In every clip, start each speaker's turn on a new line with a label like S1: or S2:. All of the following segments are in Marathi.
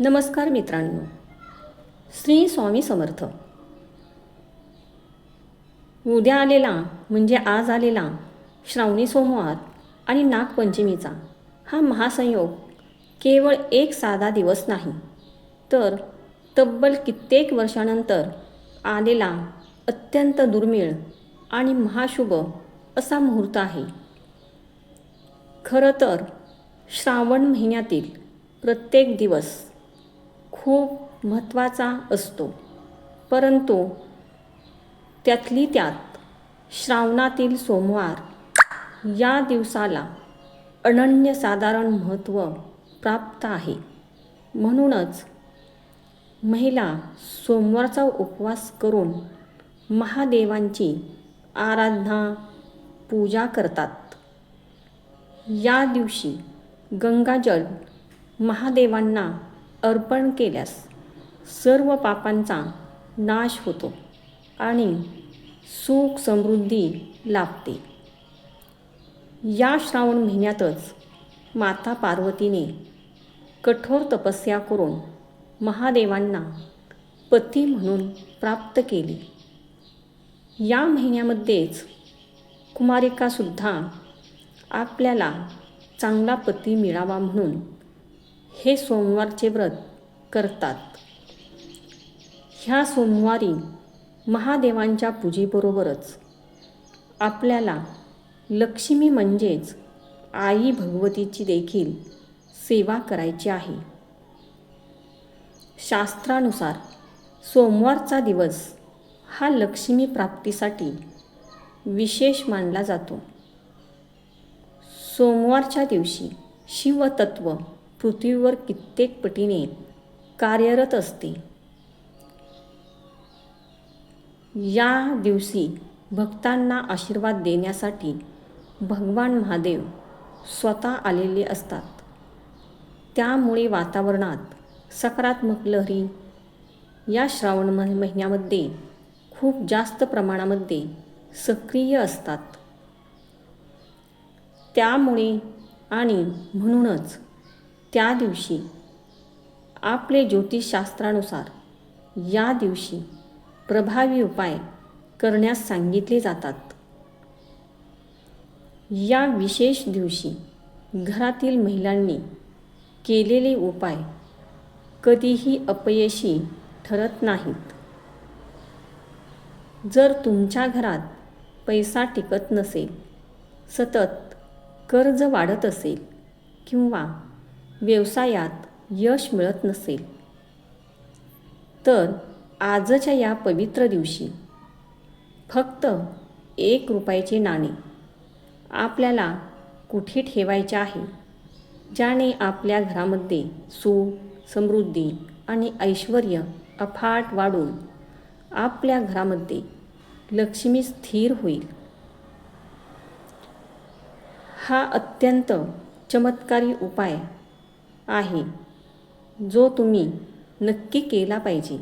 S1: नमस्कार मित्रांनो, श्री स्वामी समर्थ. उद्या आलेला म्हणजे आज आलेला श्रावणी सोमवार आणि नागपंचमीचा हा महासंयोग केवळ एक साधा दिवस नाही, तर तब्बल कित्येक वर्षानंतर आलेला अत्यंत दुर्मिळ आणि महाशुभ असा मुहूर्त आहे. खरं तर श्रावण महिन्यातील प्रत्येक दिवस खूप महत्त्वाचा असतो, परंतु त्यातली त्यात श्रावणातील सोमवार या दिवसाला अनन्यसाधारण महत्त्व प्राप्त आहे. म्हणूनच महिला सोमवारचा उपवास करून महादेवांची आराधना पूजा करतात. या दिवशी गंगाजल महादेवांना अर्पण केल्यास सर्व पापांचा नाश होतो आणि सुख समृद्धी लाभते. या श्रावण महिन्यातच माता पार्वतीने कठोर तपस्या करून महादेवांना पती म्हणून प्राप्त केले. या महिन्यामध्येच कुमारिकासुद्धा आपल्याला चांगला पती मिळावा म्हणून हे सोमवारचे व्रत करतात. ह्या सोमवारी महादेवांच्या पूजेबरोबरच आपल्याला लक्ष्मी म्हणजेच आई भगवतीची देखील सेवा करायची आहे. शास्त्रानुसार सोमवारचा दिवस हा लक्ष्मी प्राप्तीसाठी विशेष मानला जातो. सोमवारच्या दिवशी शिवतत्व पृथ्वीवर कित्येक पटीने कार्यरत असते. या दिवशी भक्तांना आशीर्वाद देण्यासाठी भगवान महादेव स्वतः आलेले असतात. त्यामुळे वातावरणात सकारात्मक लहरी या श्रावण महिन्यामध्ये खूप जास्त प्रमाणामध्ये सक्रिय असतात. त्यामुळे आणि म्हणूनच त्या दिवशी आपले ज्योतिषशास्त्रानुसार या दिवशी प्रभावी उपाय करण्यास सांगितले जातात. या विशेष दिवशी घरातील महिलांनी केलेले उपाय कधीही अपयशी ठरत नाहीत. जर तुमच्या घरात पैसा टिकत नसेल, सतत कर्ज वाढत असेल किंवा व्यवसायात यश मिळत नसेल, तर आजच्या या पवित्र दिवशी फक्त 1 रुपयाचे नाणे आपल्याला कुठे ठेवायचे आहे, ज्याने आपल्या घरामध्ये सुख, समृद्धी आणि ऐश्वर अफाट वाढून आपल्या घरामध्ये लक्ष्मी स्थिर होईल. हा अत्यंत चमत्कारी उपाय आहे जो तुम्ही नक्की केला पाहिजे.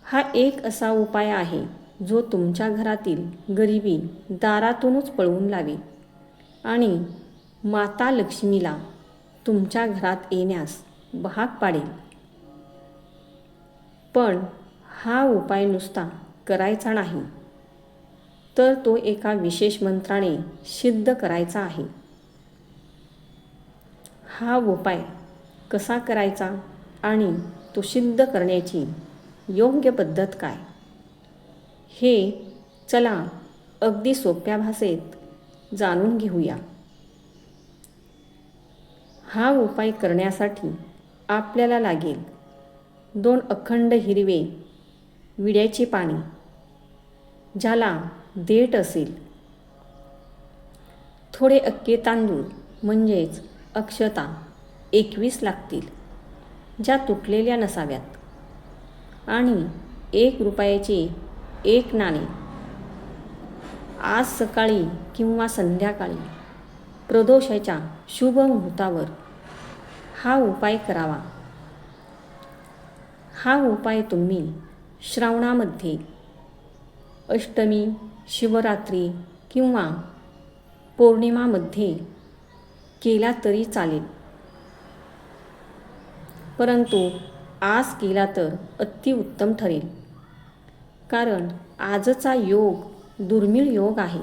S1: हा एक असा उपाय आहे जो तुमच्या घरातील गरिबी दारातूनच पळवून लावेल आणि माता लक्ष्मीला तुमच्या घरात येण्यास भाग पाडेल. पण हा उपाय नुसता करायचा नाही, तर तो एका विशेष मंत्राने सिद्ध करायचा आहे. हा उपाय कसा करायचा आणि तो सिद्ध करण्याची योग्य पद्धत काय, हे चला अगदी सोप्या भाषेत जाणून घेऊया. हा उपाय करण्यासाठी आपल्याला लागेल 2 अखंड हिरवे विड्याची पाने, ज्याला देठ असेल, थोडे अक्के तांदूळ म्हणजेच अक्षता 21 लागतील, ज्या तुटलेल्या नसाव्यात, आणि 1 रुपयाचे 1 नाणे. आज सकाळी किंवा संध्याकाळी प्रदोषाच्या शुभ मुहूर्तावर हा उपाय करावा. हा उपाय तुम्ही श्रावणामध्ये अष्टमी, शिवरात्री किंवा पौर्णिमामध्ये केला तरी चालेल. परंतु आज केला तर अतिउत्तम ठरेल, कारण आजचा योग दुर्मिळ योग आहे.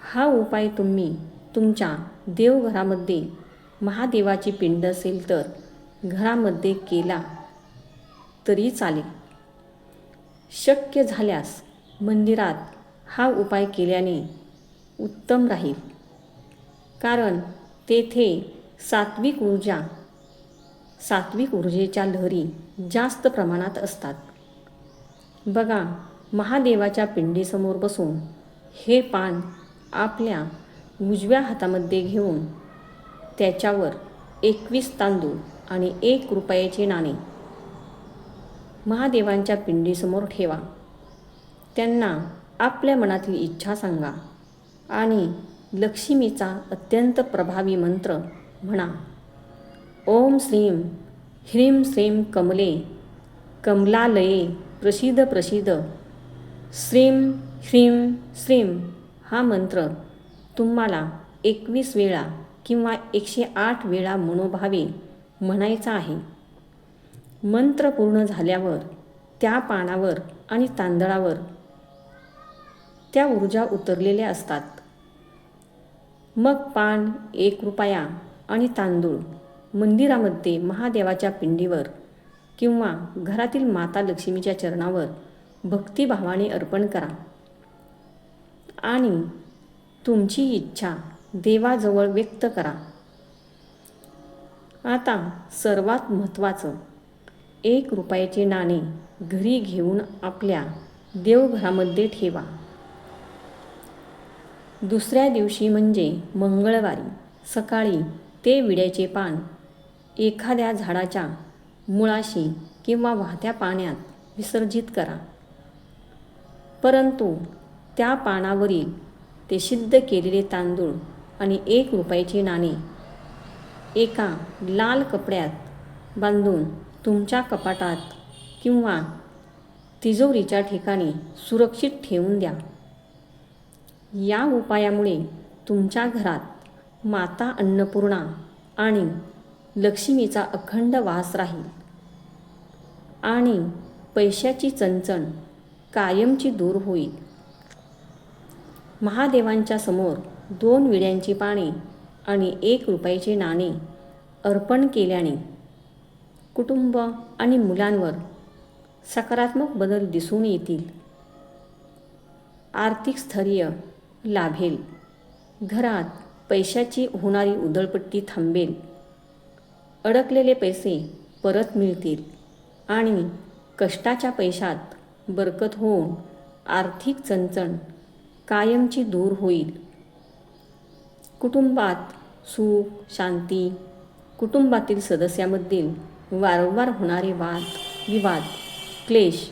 S1: हा उपाय तुम्ही तुमच्या देवघरामध्ये महादेवाची पिंड असेल तर घरामध्ये केला तरी चालेल. शक्य झाल्यास मंदिरात हा उपाय केल्याने उत्तम राहील, कारण तेथे सात्विक ऊर्जेच्या लहरी जास्त प्रमाणात असतात. बघा, महादेवाच्या पिंडीसमोर बसून हे पान आपल्या उजव्या हातामध्ये घेऊन त्याच्यावर 21 तांदूळ आणि 1 रुपयाचे नाणे महादेवांच्या पिंडीसमोर ठेवा. त्यांना आपल्या मनातील इच्छा सांगा आणि लक्ष्मीचा अत्यंत प्रभावी मंत्र म्हणा. ओम श्रीं ह्रीं श्रीं कमले कमलालये प्रसीद प्रसीद श्रीं ह्रीं श्रीं हा मंत्र तुम्हाला 21 वेळा किंवा 108 वेळा मनोभावे म्हणायचा आहे. मंत्र पूर्ण झाल्यावर त्या पानावर आणि तांदळावर त्या ऊर्जा उतरलेल्या असतात. मग पान 1 रुपया आणि तांदूळ मंदिरामध्ये महादेवाच्या पिंडीवर किंवा घरातील माता लक्ष्मीच्या चरणावर भक्तिभावाने अर्पण करा आणि तुमची इच्छा देवाजवळ व्यक्त करा. आता सर्वात महत्त्वाचं, 1 रुपयाचे नाणे घरी घेऊन आपल्या देवघरामध्ये ठेवा. दुसऱ्या दिवशी म्हणजे मंगळवारी सकाळी ते विड्याचे पान एखाद्या झाडाच्या मुळाशी किंवा वाहत्या पाण्यात विसर्जित करा. परंतु त्या पानावरील ते सिद्ध केलेले तांदूळ आणि 1 रुपयाचे नाणे एका लाल कपड्यात बांधून तुमच्या कपाटात किंवा तिजोरीच्या ठिकाणी सुरक्षित ठेवून द्या. या उपायामुळे तुमच्या घरात माता अन्नपूर्णा आणि लक्ष्मीचा अखंड वास राहील आणि पैशाची चणचण कायमची दूर होईल. महादेवांच्या समोर 2 विड्यांची पाने आणि 1 रुपयाचे नाणे अर्पण केल्याने कुटुंब आणि मुलांवर सकारात्मक बदल दिसून येतील. आर्थिक स्थैर्य लाभेल. घरात पैशाची होणारी उधळपट्टी थांबेल. अडकलेले पैसे परत मिळतील आणि कष्टाच्या पैशात बरकत होऊन आर्थिक चणचण कायमची दूर होईल. कुटुंबात सुख, शांती, कुटुंबातील सदस्यांमधील वारंवार होणारे वाद विवाद, क्लेश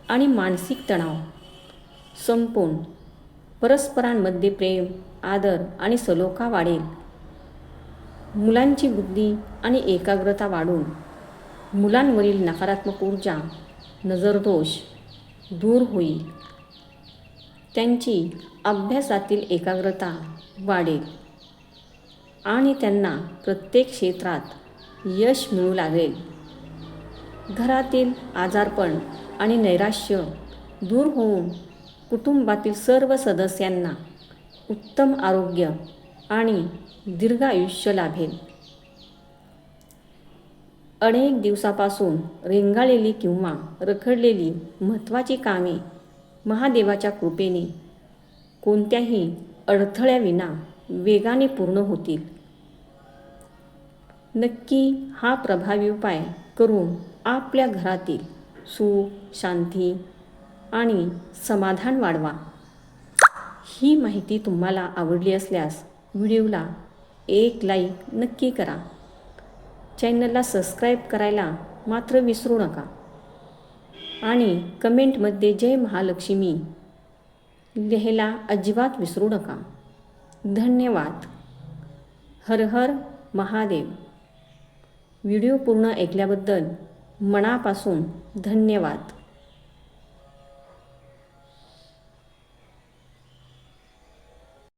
S1: आणि मानसिक तणाव संपून परस्परांमध्ये प्रेम, आदर आणि सलोखा वाढेल. मुलांची बुद्धी आणि एकाग्रता वाढून मुलांवरील नकारात्मक ऊर्जा, नजरदोष दूर होईल. त्यांची अभ्यासातील एकाग्रता वाढेल आणि त्यांना प्रत्येक क्षेत्रात यश मिळू लागेल. घरातील आजारपण आणि नैराश्य दूर होऊन कुटुंबातील सर्व सदस्यांना उत्तम आरोग्य आणि दीर्घ आयुष्य लाभेल. अनेक दिवसापासून रेंगाळलेली किंवा रखडलेली महत्त्वाची कामे महादेवाच्या कृपेने कोणत्याही अडथळ्याविना वेगाने पूर्ण होतील. नक्की हा प्रभावी उपाय करून आपल्या घरातील सुख, शांती आणि समाधान वाढवा. ही माहिती तुम्हाला आवडली असल्यास व्हिडिओला एक लाईक नक्की करा. चॅनलला सबस्क्राईब करायला मात्र विसरू नका आणि कमेंटमध्ये जय महालक्ष्मी लिहायला अजिबात विसरू नका. धन्यवाद. हर हर महादेव. व्हिडिओ पूर्ण ऐकल्याबद्दल मनापासून धन्यवाद.